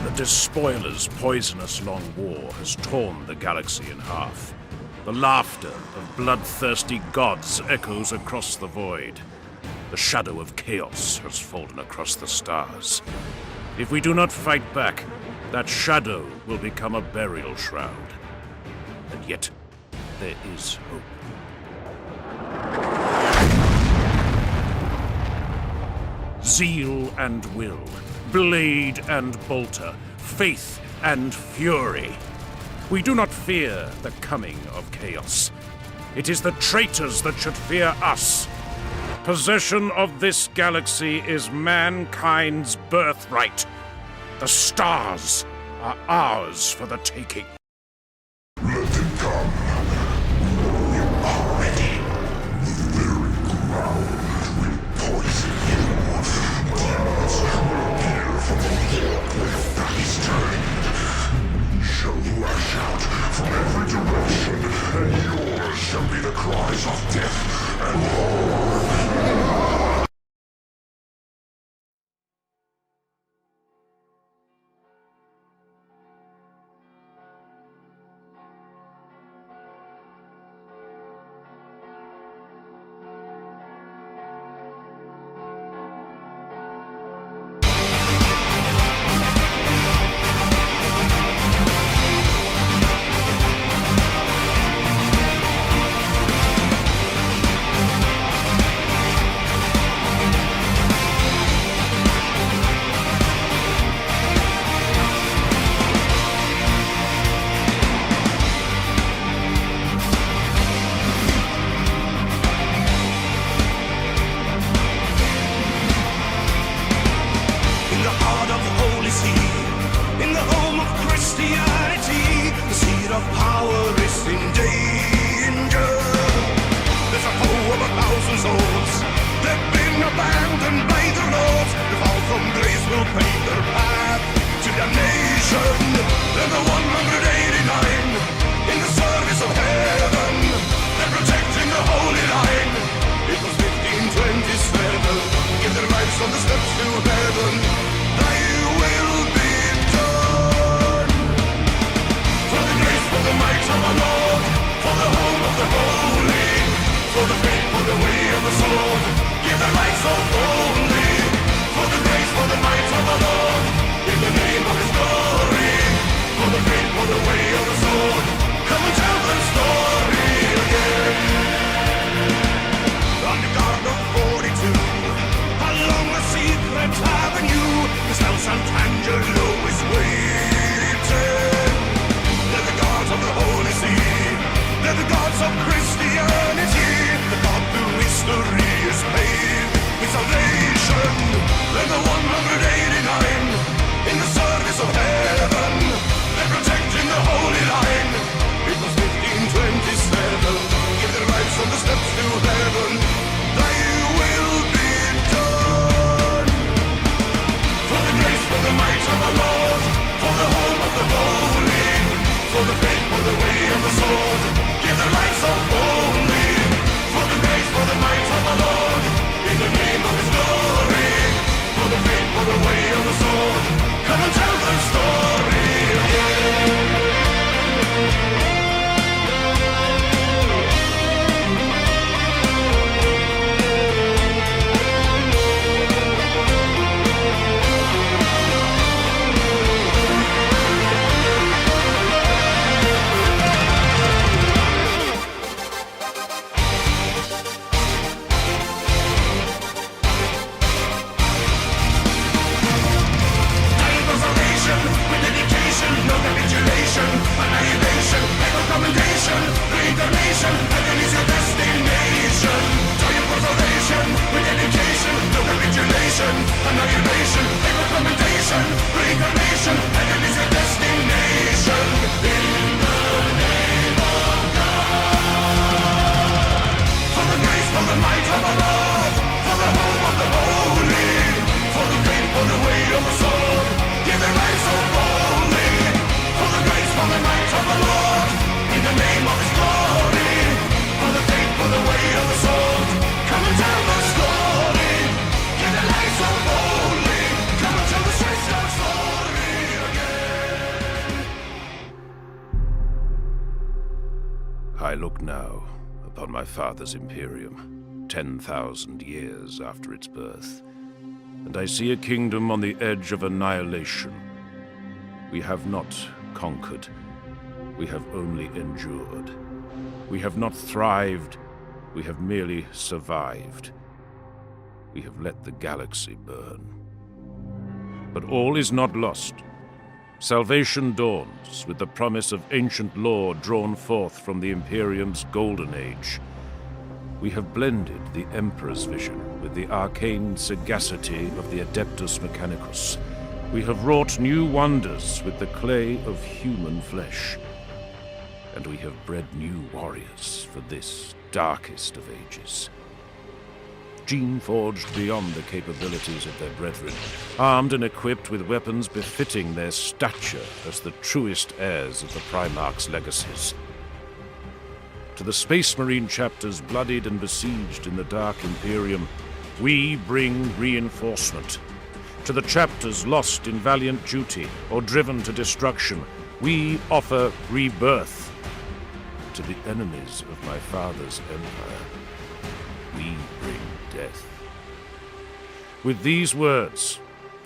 The Despoiler's poisonous long war has torn the galaxy in half. The laughter of bloodthirsty gods echoes across the void. The shadow of chaos has fallen across the stars. If we do not fight back, that shadow will become a burial shroud. And yet, there is hope. Zeal and will, blade and bolter, faith and fury. We do not fear the coming of chaos. It is the traitors that should fear us. Possession of this galaxy is mankind's birthright. The stars are ours for the taking. Let it come. You are ready. The very ground will poison you. Demons will appear from the warp where back is turned. We shall lash out from every direction, and yours shall be the cries of death and horror. For the now upon my father's Imperium, 10,000 years after its birth, and I see a kingdom on the edge of annihilation. We have not conquered. We have only endured. We have not thrived. We have merely survived. We have let the galaxy burn. But all is not lost. Salvation dawns with the promise of ancient lore drawn forth from the Imperium's golden age. We have blended the Emperor's vision with the arcane sagacity of the Adeptus Mechanicus. We have wrought new wonders with the clay of human flesh. And we have bred new warriors for this darkest of ages. Gene-forged beyond the capabilities of their brethren, armed and equipped with weapons befitting their stature as the truest heirs of the Primarch's legacies. To the Space Marine chapters bloodied and besieged in the Dark Imperium, we bring reinforcement. To the chapters lost in valiant duty or driven to destruction, we offer rebirth. To the enemies of my father's empire, we bring death. With these words,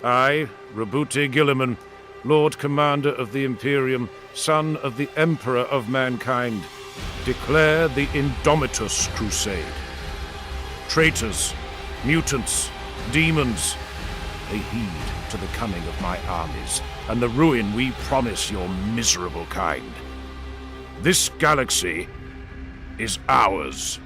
I, Rabute Guilliman, Lord Commander of the Imperium, son of the Emperor of mankind, declare the Indomitus Crusade. Traitors, mutants, demons, they heed to the coming of my armies and the ruin we promise your miserable kind. This galaxy is ours.